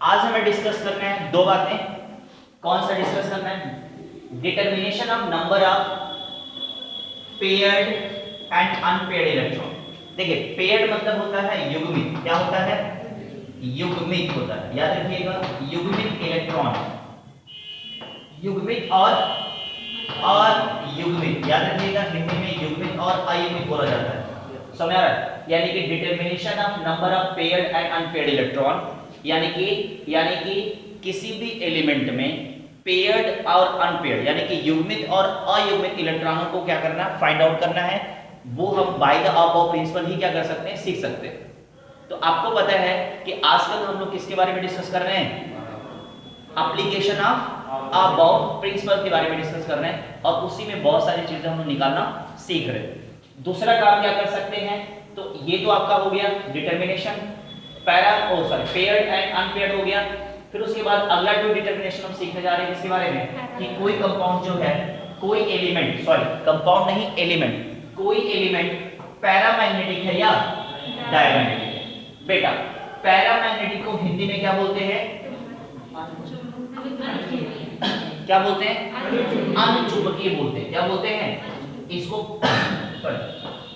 आज हमें डिस्कस करना है दो बातें। कौन सा डिस्कस करना है? Determination of number of paired and unpaired electron. देखिए पेयर्ड मतलब होता है युग्मित। क्या होता है? युग्मित होता है, याद रखिएगा। युग्मित इलेक्ट्रॉन, युग्मित और युग्मित, याद रखिएगा। हिंदी में युग्मित और अयुग्मित बोला जाता है। समझ आ रहा है? यानी कि determination of number of paired and unpaired electron, यानी कि किसी भी एलिमेंट में पेयर्ड और अनपेयर्ड यानी कि युग्मित और अयुग्मित इलेक्ट्रॉनों को क्या करना, फाइंड आउट करना है। वो हम बाय द अबव प्रिंसिपल ही क्या कर सकते हैं, सीख सकते हैं। तो आपको पता है कि आजकल हम लोग किसके बारे में डिस्कस कर रहे हैं? एप्लीकेशन ऑफ अबव प्रिंसिपल के बारे में डिस्कस कर रहे हैं, और उसी में बहुत सारी चीजें हम लोग निकालना सीख रहे हैं। दूसरा काम क्या कर सकते हैं? तो ये तो आपका हो गया डिटर्मिनेशन पेयर्ड एंड अनपेयर्ड हो गया। फिर उसके बाद अगला जो डिटर्मिनेशन हम सीखने जा रहे हैं किसके बारे में, कि कोई कंपाउंड जो है, कोई एलिमेंट, कंपाउंड नहीं एलिमेंट, कोई एलिमेंट पैरामैग्नेटिक है या डायमैग्नेटिक है। बेटा पैरामैग्नेटिक को हिंदी में क्या बोलते हैं? क्या बोलते हैं? अनुचुंबकीय बोलते हैं। क्या बोलते हैं इसको?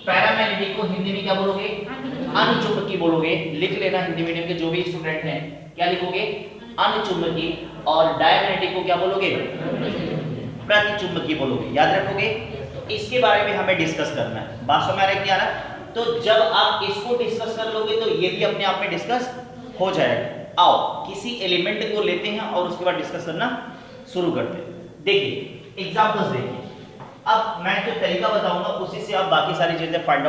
पैरामैग्नेटिक को हिंदी में क्या बोलोगे? अनुचुंबकीय बोलोगे। लिख लेना हिंदी मीडियम के जो भी स्टूडेंट हैं, क्या लिखोगे? अनुचुंबकीय। और डायमैग्नेटिक को क्या बोलोगे? प्रतिचुंबकीय बोलोगे। याद रखोगे। इसके बारे में हमें डिस्कस करना है। बात समझ आ रही है क्या ना? तो जब आप इसको डिस्कस कर लोगे तो ये भी अपने आप में डिस्कस हो जाएगा। आओ किसी एलिमेंट को लेते हैं और उसके बाद डिस्कस करना शुरू करते हैं। देखिए एग्जांपल्स देखिए। अब मैं जो तरीका बताऊंगा उसी से आप बाकी सारी चीजें फाइंड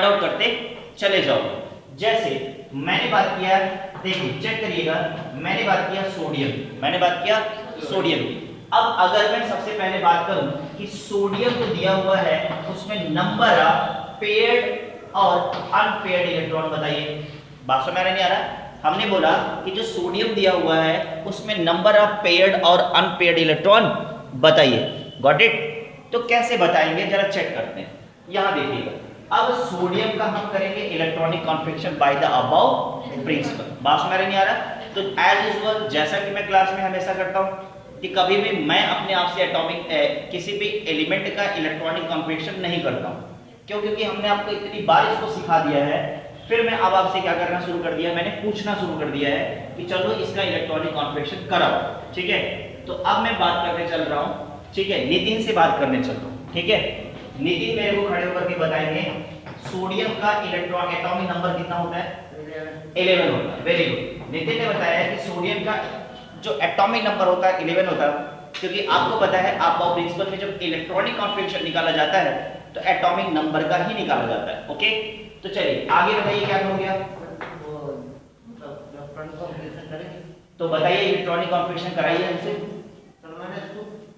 आउट करते चले जाओगे। जैसे मैंने बात किया, देखिए चेक करिएगा, मैंने बात किया सोडियम की। अब अगर मैं सबसे पहले बात करूं कि सोडियम को दिया हुआ है, उसमें नंबर ऑफ पेयर्ड और अनपेयर्ड इलेक्ट्रॉन बताइए। बात समझ में नहीं आ रहा? हमने बोला कि जो सोडियम दिया हुआ है उसमें नंबर ऑफ पेयर्ड और अनपेयर्ड इलेक्ट्रॉन बताइए। Got it? तो कैसे बताएंगे जरा चेक करते हैं। यहां देखिएगा, अब सोडियम का हम करेंगे electronic configuration by the above principle. बात समझ में नहीं आ रहा? तो एज यूजुअल जैसा कि मैं क्लास में हमेशा करता हूं कि कभी भी मैं अपने आप से एटॉमिक किसी भी एलिमेंट का इलेक्ट्रॉनिक कॉन्फिगरेशन नहीं करता हूं। क्यों? क्योंकि हमने आपको इतनी बार इसको सिखा दिया है। फिर मैं अब आपसे क्या करना शुरू कर दिया, मैंने पूछना शुरू कर दिया है कि चलो इसका इलेक्ट्रॉनिक कॉन्फिगरेशन कराओ। ठीक है, तो अब मैं बात करने चल रहा हूं। ठीक है, नितिन से बात करने चल रहा हूं। ठीक है, नितिन मेरे को खड़े होकर के बताएंगे सोडियम का इलेक्ट्रॉन एटॉमिक नंबर कितना होता है? 11 होता है। Very good. नितिन ने बताया कि सोडियम का जो एटॉमिक नंबर होता है 11 होता है, क्योंकि आपको पता है अबव प्रिंसिपल में जब इलेक्ट्रॉनिक कॉन्फिगरेशन निकाला जाता है तो एटॉमिक नंबर का ही निकाला जाता है। ओके, तो चलिए आगे बताइए क्या हो गया। तो बताइए इलेक्ट्रॉनिक कॉन्फिगरेशन कराइए हमसे।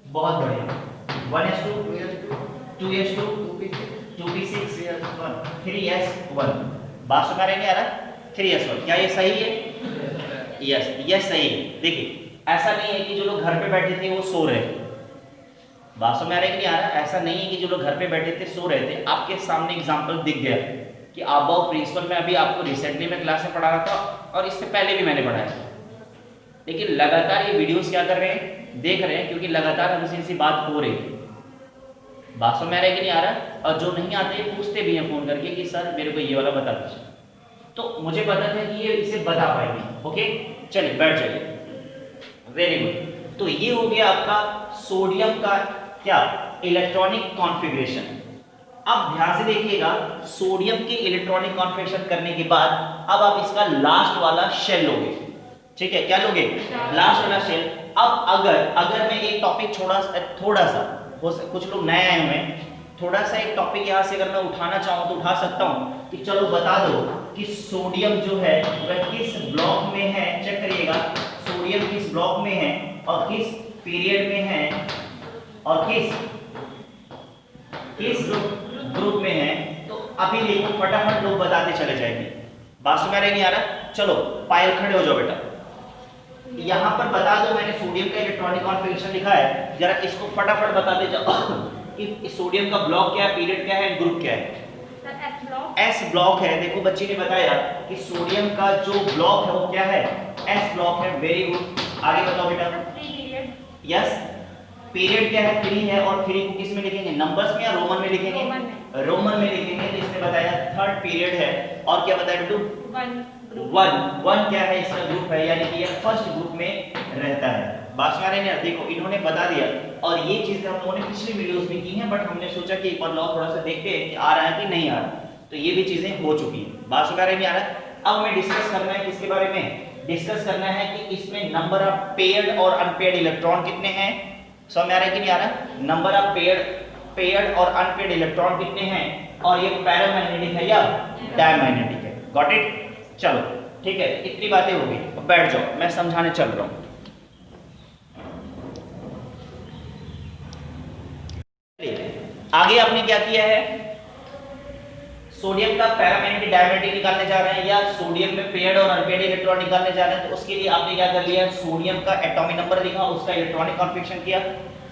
बहुत बढ़िया। 1s2 2s2 2p6 3s1। बात समझ नहीं आ रहा? 3s1 क्या ये सही है? यस, ये सही है। देखिए ऐसा नहीं है कि जो लोग घर पे बैठे थे वो सो रहे थे। बात समझ नहीं आ रहा? ऐसा नहीं है कि जो लोग घर पे बैठे थे सो रहे थे। आपके सामने एग्जांपल दिख गया कि अबव प्रिंसिपल में अभी आपको रिसेंटली मैं क्लास में पढ़ा रहा था और इससे पहले भी मैंने पढ़ाया था। लेकिन लगातार ये वीडियोस क्या कर रहे हैं, देख रहे हैं, क्योंकि लगातार हमसे इसी बात हो रही है। बात समझ में आ रहा है कि नहीं आ रहा? और जो नहीं आते पूछते भी हैं फोन करके कि सर मेरे को ये वाला बता दीजिए। तो मुझे पता था कि ये इसे बता पाएंगे। ओके, चलिए बैठ जाइए। Very good. तो ये हो गया आपका सोडियम का क्या, इलेक्ट्रॉनिक कॉन्फिगरेशन। अब ध्यान से देखिएगा, सोडियम के इलेक्ट्रॉनिक कॉन्फिगरेशन करने के बाद अब आप इसका लास्ट वाला शेल लोगे। ठीक है, क्या लोगे? लास्ट वाला शेल। अब अगर मैं एक टॉपिक थोड़ा सा कुछ लोग नए आए हुए हैं, थोड़ा सा एक टॉपिक यहाँ से अगर मैं उठाना चाहूँ तो उठा सकता हूँ कि चलो बता दो कि सोडियम जो है वह किस ब्लॉक में है। चेक करिएगा, सोडियम किस ब्लॉक में है और किस पीरियड में है और किस ग्रुप में है। तो अभी देखो फटाफट लोग बताते चले जाएंगे। बात समझ नहीं आ रहा? चलो पायल खड़े हो जाओ बेटा। यहाँ पर बता दो, मैंने सोडियम का इलेक्ट्रॉनिक कॉन्फिगरेशन लिखा है, जरा इसको फटाफट बताते जाओ कि सोडियम का ब्लॉक क्या है, पीरियड क्या है, ग्रुप क्या है। एस ब्लॉक है। देखो बच्ची ने बताया कि सोडियम का जो ब्लॉक है वो क्या है, एस ब्लॉक है। वेरी गुड, आगे बताओ बेटा। यस, पीरियड क्या है, 3 है। और 3 को किस में लिखेंगे, नंबर्स में या रोमन में लिखेंगे, रोमन में लिखेंगे। तो इसने बताया थर्ड पीरियड है। और क्या बताया बेटू, वन क्या है, इसका ग्रुप है, यानी कि ये फर्स्ट ग्रुप में रहता है। बात समझ रहे हैं? देखो इन्होंने बता दिया, और ये चीजें हम लोगों ने पिछली वीडियोस में की हैं, बट हमने सोचा कि एक बार लॉ थोड़ा सा देखते हैं कि आ रहा है कि नहीं आ रहा। तो ये भी चीजें हो चुकी हैं। बात समझ रहे हैं? आ रहा है। अब हमें डिस्कस करना है किसके बारे में, डिस्कस करना है कि इसमें नंबर ऑफ पेयर्ड और अनपेयर्ड इलेक्ट्रॉन कितने हैं। समझ में आ रहा है कि नहीं आ रहा? नंबर ऑफ पेयर्ड और अनपेयर्ड इलेक्ट्रॉन कितने हैं, और ये पैरामैग्नेटिक है या डायमैग्नेटिक है। Got it? चलो ठीक है, इतनी बातें हो गई। अब बैठ जाओ, मैं समझाने चल रहा हूं। आगे आपने क्या किया है, सोडियम का पैरामैग्नेटिक डायमैग्नेटिक निकालने जा रहे हैं, या सोडियम में पेयर्ड और अनपेयर्ड इलेक्ट्रॉन निकालने जा रहे हैं। तो उसके लिए आपने क्या कर लिया, सोडियम का एटॉमिक नंबर लिखा, उसका इलेक्ट्रॉनिक कॉन्फ़िगरेशन किया,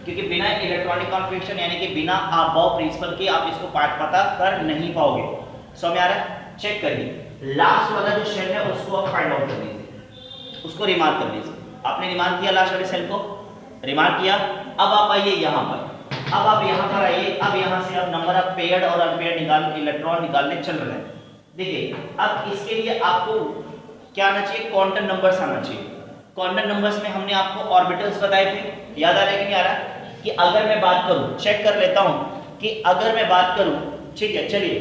क्योंकि बिना इलेक्ट्रॉनिक कॉन्फ़िगरेशन यानी कि बिना अबव प्रिंसिपल के आप इसको पता कर नहीं पाओगे। समझ में आ रहा है? चेक करिए, लास्ट वाला जो शेल है उसको आप फाइंड आउट कर लीजिए, उसको रिमार्क कर लीजिए। आपने रिमार्क किया लास्ट वाले सेल को, रिमार्क किया। अब आप आइए यहाँ पर, अब आप यहाँ पर आइए। अब यहाँ से आप नंबर ऑफ पेयर्ड और अनपेयर्ड इलेक्ट्रॉन निकालने चल रहे हैं। देखिए अब इसके लिए आपको क्या आना चाहिए, क्वांटम नंबर्स आना चाहिए। क्वांटम नंबर्स में हमने आपको ऑर्बिटल्स बताए थे, याद आ रहा है कि नहीं आ रहा, कि अगर मैं बात करूं, चेक कर लेता हूं कि अगर मैं बात करूं, ठीक है चलिए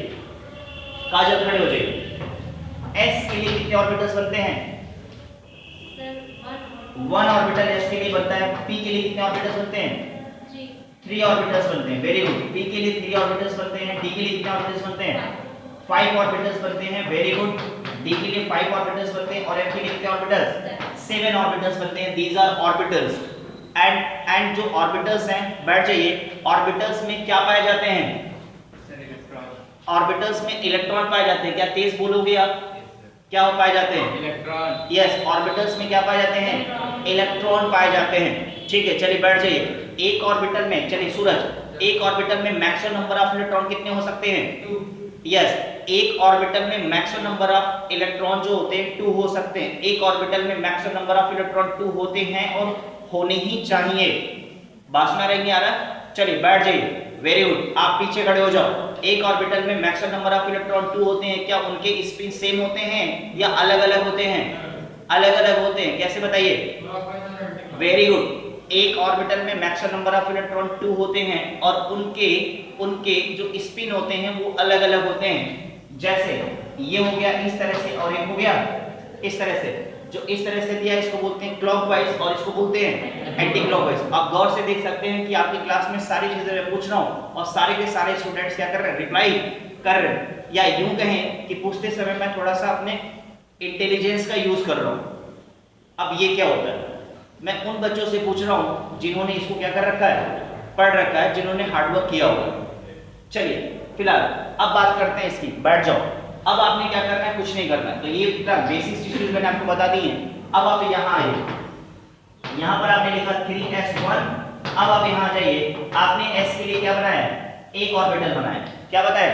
काजल खड़े हो जाइए। एस के लिए कितने ऑर्बिटल्स बनते हैं, 1 ऑर्बिटल एस के लिए बनता है। पी के लिए कितने ऑर्बिटल्स बनते हैं, 3 ऑर्बिटल्स बनते हैं। वेरी गुड, पी के लिए 3 ऑर्बिटल्स बनते हैं। डी के लिए कितने ऑर्बिटल्स बनते हैं, 5 ऑर्बिटल्स बनते हैं। वेरी गुड, डी के लिए 5 ऑर्बिटल्स बनते हैं। और एफ के लिए कितने ऑर्बिटल्स, 7 ऑर्बिटल्स बनते हैं। These are orbitals. एंड जो ऑर्बिटल्स हैं, बैठ जाइए, ऑर्बिटल्स में क्या पाए जाते हैं, ऑर्बिटल्स में इलेक्ट्रॉन पाए जाते हैं। क्या तेज बोलोगे आप, क्या पाए जाते हैं, इलेक्ट्रॉन। यस, ऑर्बिटल्स में क्या पाए जाते हैं, इलेक्ट्रॉन पाए जाते हैं। ठीक है चलिए बैठ जाइए। एक ऑर्बिटल में, चलिए सूरज, एक ऑर्बिटल में मैक्सिमम नंबर ऑफ इलेक्ट्रॉन कितने हो सकते हैं, 2। यस, एक ऑर्बिटल में मैक्सिमम नंबर ऑफ इलेक्ट्रॉन जो होते हैं 2 हो सकते हैं। एक ऑर्बिटल में मैक्सिमम नंबर ऑफ इलेक्ट्रॉन 2 होते हैं और होने ही चाहिए। बात में रहेंगे आ रहा, चलिए बैठ जाइए। वेरी गुड, आप पीछे खड़े हो जाओ। एक ऑर्बिटल में मैक्सिमम नंबर ऑफ इलेक्ट्रॉन 2 होते हैं, क्या उनके स्पिन सेम होते हैं या अलग अलग होते हैं, अलग अलग होते हैं। कैसे बताइए, वेरी गुड, एक ऑर्बिटल में मैक्सिमम नंबर ऑफ इलेक्ट्रॉन 2 होते हैं और उनके जो स्पिन होते हैं वो अलग अलग होते हैं। जैसे ये हो गया इस तरह से, और ये हो गया इस तरह से। जो इस तरह से दिया इसको बोलते हैं क्लॉकवाइज और इसको बोलते हैं एंटी क्लॉकवाइज। आप गौर से देख सकते हैं कि आपकी क्लास में सारी चीजें मैं पूछ रहा हूँ और सारे के सारे स्टूडेंट्स क्या कर रहे हैं, रिप्लाई कर रहे हैं। या यूं कहें कि पूछते समय मैं थोड़ा सा अपने इंटेलिजेंस का यूज कर रहा हूँ। अब ये क्या होता है, मैं उन बच्चों से पूछ रहा हूँ जिन्होंने इसको क्या कर रखा है, पढ़ रखा है, जिन्होंने हार्डवर्क किया होगा। चलिए फिलहाल अब बात करते हैं इसकी, बैठ जाओ। अब आपने क्या करना है, कुछ नहीं करना है। तो ये बेसिक चीजें मैंने आपको बता दी हैं। अब आप यहाँ आइए, यहाँ पर आपने लिखा 3s1। अब आप यहाँ आ जाइए, आपने s के लिए क्या बनाया है, एक ऑर्बिटल बनाया। क्या बताया,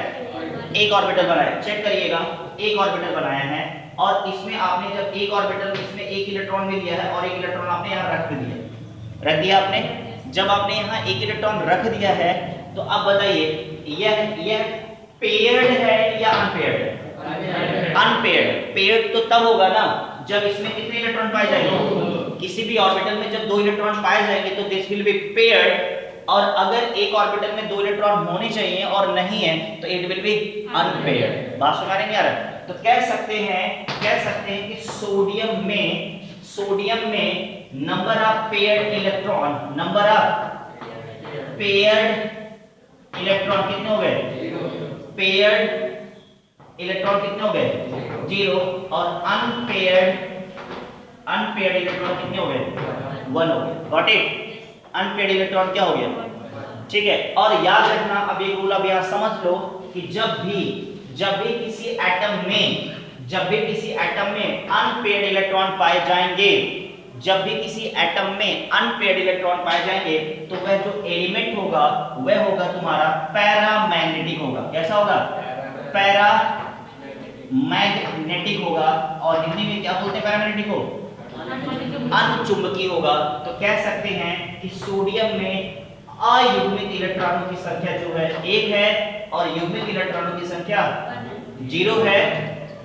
एक ऑर्बिटल बनाया। चेक करिएगा, एक ऑर्बिटल बनाया है और इसमें आपने जब एक ऑर्बिटल में इसमें एक इलेक्ट्रॉन भी दिया है और एक इलेक्ट्रॉन आपने यहाँ रख दिया आपने। जब आपने यहाँ एक इलेक्ट्रॉन रख दिया है तो अब बताइए यह पेयर्ड है या अनपेयर्ड है, अनपेयर्ड। पेयर्ड तो तब होगा ना जब इसमें कितने इलेक्ट्रॉन पाए जाएंगे, किसी भी ऑर्बिटल में जब 2 इलेक्ट्रॉन पाए जाएंगे तो दिस विल बी पेयर्ड। और अगर एक ऑर्बिटल में 2 इलेक्ट्रॉन होने चाहिए और नहीं है तो इट विल बी अनपेयर्ड। बात समझ में आ रहा है? तो कह सकते हैं कि सोडियम में number of paired electron, number of paired electron कितने हो गए, पेयर्ड इलेक्ट्रॉन कितने हो गए, 0। और अनपेयर्ड इलेक्ट्रॉन कितने हो गए, 1 हो गए। Got it? अनपेयर्ड इलेक्ट्रॉन क्या हो गया, ठीक है। और याद रखना, अब एक रूल अब यहां समझ लो कि जब भी किसी एटम में अनपेयर्ड इलेक्ट्रॉन पाए जाएंगे, जब भी किसी एटम में अनपेयर्ड इलेक्ट्रॉन पाए जाएंगे तो वह जो एलिमेंट होगा वह होगा तुम्हारा पैरामैग्नेटिक होगा। कैसा होगा, पैरा मैग्नेटिक होगा, और हिंदी में क्या बोलते हैं पैरामैग्नेटिक को? अनचुंबकीय होगा। तो कह सकते हैं कि सोडियम में अयुग्मित इलेक्ट्रॉनों की संख्या जो है 1 है और युग्मित इलेक्ट्रॉनों की संख्या 0 है।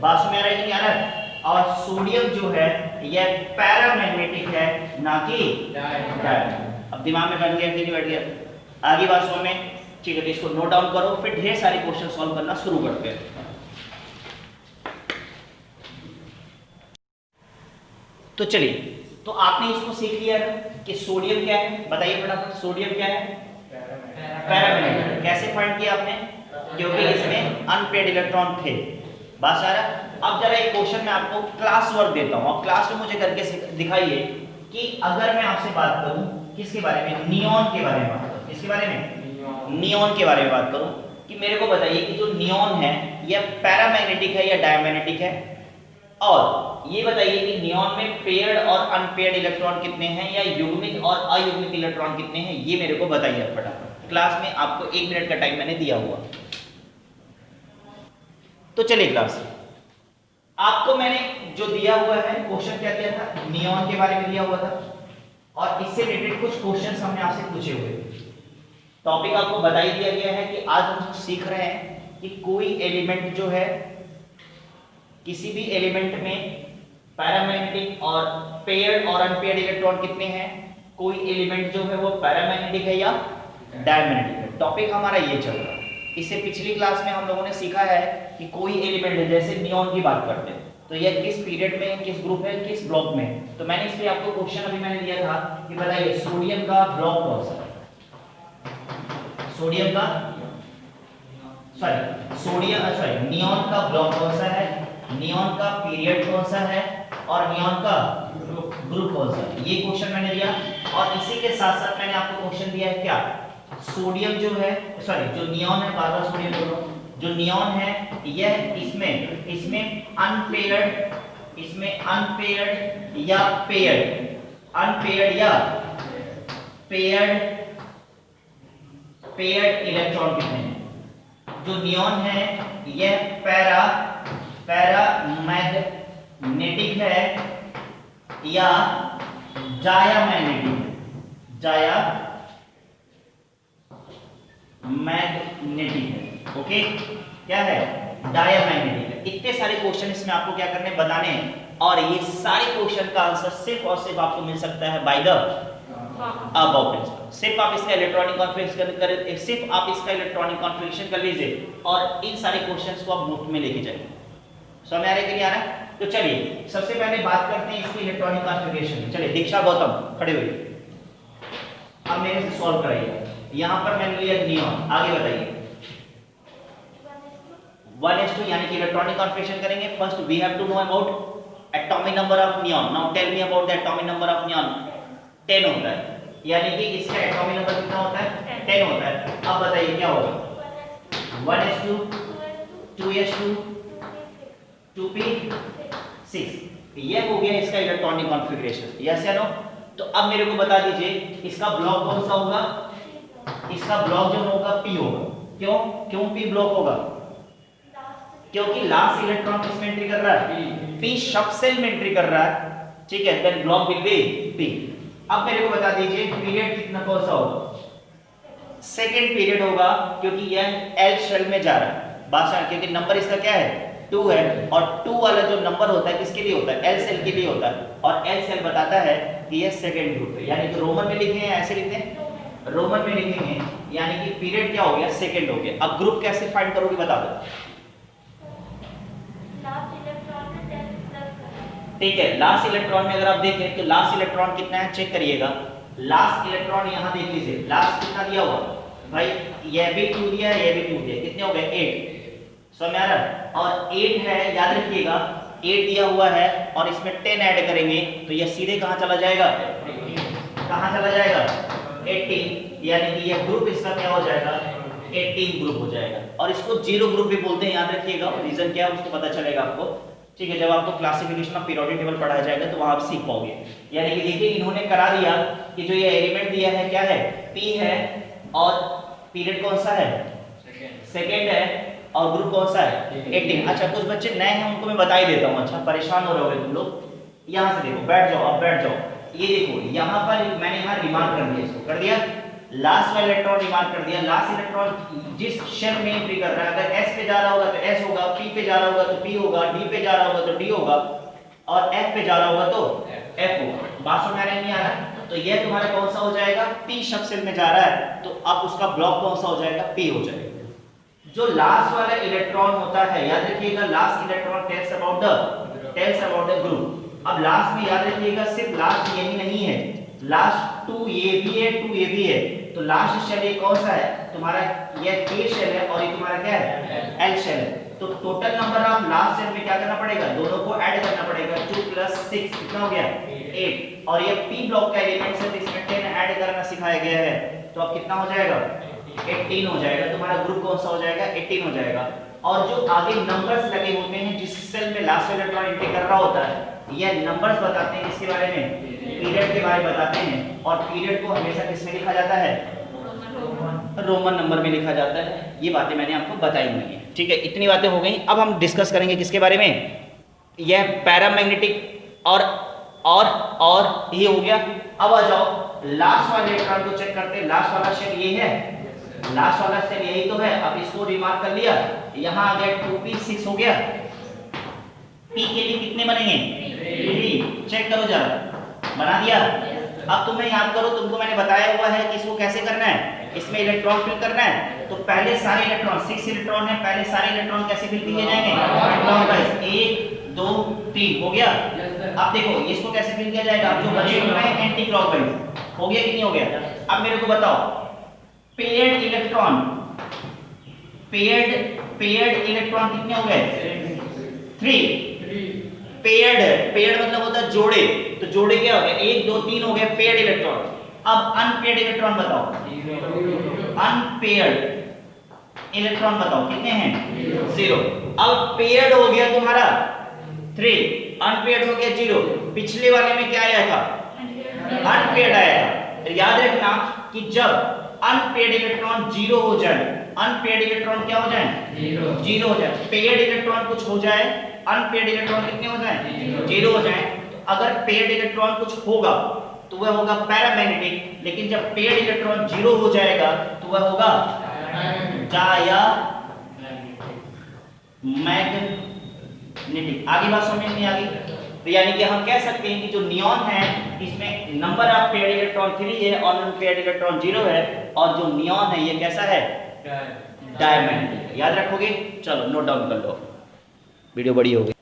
बात में आ रहा है कि नहीं आ रहा है? और सोडियम जो है यह पैरामैग्नेटिक है, ना कि डायमैग्नेटिक। अब दिमाग में बैठ गया कि नहीं बैठ गया? आगे बात समझ में? ठीक है, तो इसको नोट डाउन करो, फिर ढेर सारे क्वेश्चन सॉल्व करना शुरू करते हैं। तो चलिए, तो आपने इसको सीख लिया ना कि सोडियम क्या है, बताइए फटाफट। सोडियम क्या है? पैरामैग्नेटिक। कैसे फाइंड किया आपने? क्योंकि इसमें अनपेयर्ड इलेक्ट्रॉन थे। बात आ रहा है? अब जरा एक क्वेश्चन मैं आपको क्लास वर्क देता हूं, अब क्लास में मुझे करके दिखाइए कि अगर मैं आपसे बात करूं किसके बारे में? नियॉन के बारे में बात करूं। किसके बारे में? नियॉन के बारे में बात करूं कि मेरे को बताइए कि जो नियॉन है यह पैरामैग्नेटिक है या डायमैग्नेटिक है, और ये बताइए कि नियॉन में पेयर्ड और अनपेयर्ड इलेक्ट्रॉन कितने हैं, या युग्मित और अयुग्मित इलेक्ट्रॉन कितने हैं, ये मेरे को बताइए फटाफट। क्लास में आपको 1 मिनट का टाइम मैंने दिया हुआ। तो चलिए क्लास, आपको मैंने जो दिया हुआ है क्वेश्चन क्या दिया था? नियॉन के बारे में दिया हुआ था, और इससे रिलेटेड कुछ क्वेश्चंस हमने आपसे पूछे हुए। टॉपिक आपको बता ही दिया गया है कि आज हम सीख रहे हैं कि कोई एलिमेंट जो है, किसी भी एलिमेंट में पैरामैग्नेटिक और पेयर्ड और अनपेयर्ड इलेक्ट्रॉन कितने हैं, कोई एलिमेंट जो है वो पैरामैग्नेटिक है या डायमैग्नेटिक है। टॉपिक हमारा ये चल रहा है। इससे पिछली क्लास में हम लोगों ने सीखा है कि कोई एलिमेंट है, जैसे नियॉन की बात करते हैं, तो यह किस पीरियड में, किस ग्रुप है, किस ब्लॉक में। तो मैंने इसलिए आपको क्वेश्चन अभी मैंने दिया था कि बताइए सोडियम का ब्लॉक कौन सा है? सोडियम का नियॉन का ब्लॉक कौन सा है, नियॉन का पीरियड कौन सा है, और नियॉन का ग्रुप कौन सा है? ये क्वेश्चन मैंने दिया। और इसी के साथ साथ मैंने आपको क्वेश्चन दिया है क्या? सोडियम जो है, जो नियॉन है, बार बार सोडियम बोल रहा हूं, जो नियॉन है यह इसमें अनपेयर्ड या पेयर्ड इलेक्ट्रॉन कितने हैं? जो नियॉन है यह पैरामैग्नेटिक है या डायमैग्नेटिक है। ओके, क्या है? डायमैग्नेटिक है। इतने सारे क्वेश्चन इसमें आपको क्या करने, बताने हैं, और ये सारे क्वेश्चन का आंसर सिर्फ और सिर्फ आपको मिल सकता है बाय द अबव प्रिंसिपल। सिर्फ आप इसका इलेक्ट्रॉनिक कॉन्फ़िगरेशन कर लीजिए, और इन सारे क्वेश्चंस को आप नोट में लेके जाइए। समझ आ रहा है कि नहीं आ रहा है? तो चलिए सबसे पहले बात करते हैं इसकी इलेक्ट्रॉनिक कॉन्फ़िगरेशन। चलिए दीक्षा गौतम खड़े हुए, अब मेरे से सॉल्व कराइए। यहां पर मैंने लिया नियॉन, आगे बताइए। 1s2 यानी कि इलेक्ट्रॉनिक कॉन्फ़िगरेशन करेंगे। First we have to know about atomic number of neon. Now tell me about the atomic number of neon. 10 होता है, यानी कि इसका एटॉमिक नंबर कितना होता है? 10 होता है। अब बताइए क्या होगा? 1s2 2s2 2p6, ये हो गया इसका इलेक्ट्रॉनिक कॉन्फ़िगरेशन। यस या नो? तो अब मेरे को बता दीजिए इसका ब्लॉक कौन सा होगा? इसका ब्लॉक जो होगा p होगा। क्यों p ब्लॉक होगा? क्योंकि लास्ट इलेक्ट्रॉन किस में एंट्री कर रहा है? p सब सेल में एंट्री कर रहा है। ठीक है, then block will be p। अब मेरे को बता दीजिए पीरियड कितना कौन सा होगा? सेकंड पीरियड होगा, क्योंकि यह l शेल में जा रहा है। बात समझ, क्योंकि नंबर इसका क्या है? 2 है, और 2 वाला जो नंबर होता है किसके लिए होता है? l सेल के लिए होता है, और l सेल बताता है कि यह सेकंड ग्रुप है। यानी कि रोमन में लिखेंगे या ऐसे लिखते हैं? रोमन में लिखेंगे, यानी कि पीरियड क्या हो गया? सेकंड हो गया। अब ग्रुप कैसे फाइंड करोगे बता दो। ठीक है, लास्ट इलेक्ट्रॉन में अगर आप देखें तो लास्ट इलेक्ट्रॉन कितना है चेक करिएगा। लास्ट इलेक्ट्रॉन यहां देख लीजिए, लास्ट कितना दिया हुआ भाई? यह भी 2 दिया है, यह भी 2 दिया। कितने हो गए? 8। समझ आ रहा है? और 8 है, याद रखिएगा 8 दिया हुआ है, और इसमें 10 ऐड करेंगे तो यह सीधे कहां चला जाएगा? कहां चला जाएगा? 18, यानी कि यह ग्रुप इसका क्या हो जाएगा? 18 ग्रुप हो जाएगा। और इसको 0 ग्रुप भी बोलते हैं, याद रखिएगा। रीजन क्या है उसको पता चलेगा आपको। ठीक है, जब आपको क्लासिफिकेशन ऑफ पीरियोडिक टेबल पढ़ाया जाएगा तो वहां आप सीख पाओगे। यानी कि देखिए इन्होंने करा दिया कि जो ये एलिमेंट दिया है क्या है? p है, और पीरियड कौन सा है? सेकंड है, और ग्रुप कौन सा है 18। अच्छा कुछ बच्चे नए हैं उनको मैं बता ही देता हूँ, अच्छा परेशान हो रहे होगे तुम लोग। यहाँ से देखो, बैठ जाओ, अब बैठ जाओ। ये देखो यहाँ पर मैंने यहाँ रिमार्क कर दिया, इसको कर दिया, लास्ट वाला इलेक्ट्रॉन रिमार्क कर दिया। लास्ट इलेक्ट्रॉन जिस शेल में एंट्री कर रहा है, अगर S पे जा रहा होगा तो S होगा, P पे जा रहा होगा तो P होगा, D पे जा रहा होगा तो D होगा, और F पे जा रहा होगा तो F होगा। बात समझ नहीं आ रहा? तो ये तुम्हारा कौन सा हो जाएगा, P सब सेल में जा रहा है, तो अब उसका ब्लॉक कौन सा हो जाएगा, P हो जाएगा। जो लास्ट वाला इलेक्ट्रॉन होता है, याद रखिएगा, last electron tells about the group. अब लास्ट में याद रखिएगा, सिर्फ लास्ट यही नहीं है, लास्ट 2 ये भी है, 2 ये भी है। तो लास्ट शेल ये कौन सा है तुम्हारा, ये K शेल है, और ये तुम्हारा क्या है, L शेल है। तो total number of last shell में क्या करना पड़ेगा, दोनों को ऐड करना पड़ेगा। 2 + 6 कितना हो गया 8, और ये P ब्लॉक का एलिमेंट है, इसमें 10 ऐड करना सिखाया गया है। तो अब कितना हो जाएगा 18 हो जाएगा। तुम्हारा ग्रुप कौन सा हो जाएगा, 18 हो जाएगा। और जो आगे नंबर्स लगे होते हैं जिस सेल में लास्ट इलेक्ट्रॉन एंट्री कर रहा होता है, ये नंबर्स बताते हैं इसके बारे में, पीरियड के बारे में बताते हैं। और पीरियड को हमेशा किस में लिखा जाता है, रोमन नंबर में लिखा जाता है। ये बातें मैंने आपको बताई हुई हैं, ठीक है। इतनी बातें हो गई। अब हम डिस्कस करेंगे किसके बारे में, यह पैरामैग्नेटिक और ये हो गया। अब आ जाओ लास्ट वाले इलेक्ट्रॉन को चेक करते हैं। लास्ट वाला शेल ये है, लास्ट वाला शेल यही तो है। अब इसको रिमार्क कर लिया, यहाँ आ गया 2p6 हो गया। P के लिए कितने बनेंगे 3, चेक करो जरा, बना दिया। अब तुम्हें याद करो, तुमको मैंने बताया हुआ है कि इसको कैसे करना है, इसमें इलेक्ट्रॉन फिल करना है। तो पहले सारे इलेक्ट्रॉन 6 इलेक्ट्रॉन है, पहले सारे इलेक्ट्रॉन कैसे फिल किए जाएंगे, क्लॉकवाइज 1 2 3 हो गया। अब देखो इसको कैसे फिल किया जाएगा, अब जो बचे हुए हैं एंटी क्लॉकवाइज हो गया कि नहीं हो गया। अब मेरे को बताओ पेयर्ड इलेक्ट्रॉन कितने हो गए 3। पेयर्ड मतलब होता है जोड़े, तो जोड़े क्या हो गया 1 2 3 हो गए पेयर्ड इलेक्ट्रॉन। अब अनपेयर्ड इलेक्ट्रॉन बताओ, अनपेयर्ड इलेक्ट्रॉन बताओ कितने हैं 0। अब पेयर्ड हो गया तुम्हारा 3, अनपेयर्ड हो गया 0। पिछले वाले में क्या आया था, अनपेयर्ड आया था। याद रखना कि जब अनपेयर्ड इलेक्ट्रॉन 0 हो जाए, अनपेयर्ड इलेक्ट्रॉन क्या हो जाए 0 हो जाए, पेयर्ड इलेक्ट्रॉन कुछ हो जाए, अनपेयर्ड इलेक्ट्रॉन कितने हो जाए 0 हो जाए। तो अगर पेयर्ड इलेक्ट्रॉन कुछ होगा तो वह होगा पैरामैग्नेटिक, लेकिन जब पेयर्ड इलेक्ट्रॉन 0 हो जाएगा तो वह होगा मैग्नेटिक। आगे बात समझ में आ गई। तो यानी कि हम कह सकते हैं कि जो नियॉन है इसमें नंबर ऑफ पेयर्ड इलेक्ट्रॉन 3 है और अनपेयर्ड इलेक्ट्रॉन 0 है, और जो नियॉन है ये कैसा है, डायमैग्नेटिक। याद रखोगे, चलो नोट डाउन कर लो, वीडियो बड़ी हो गई।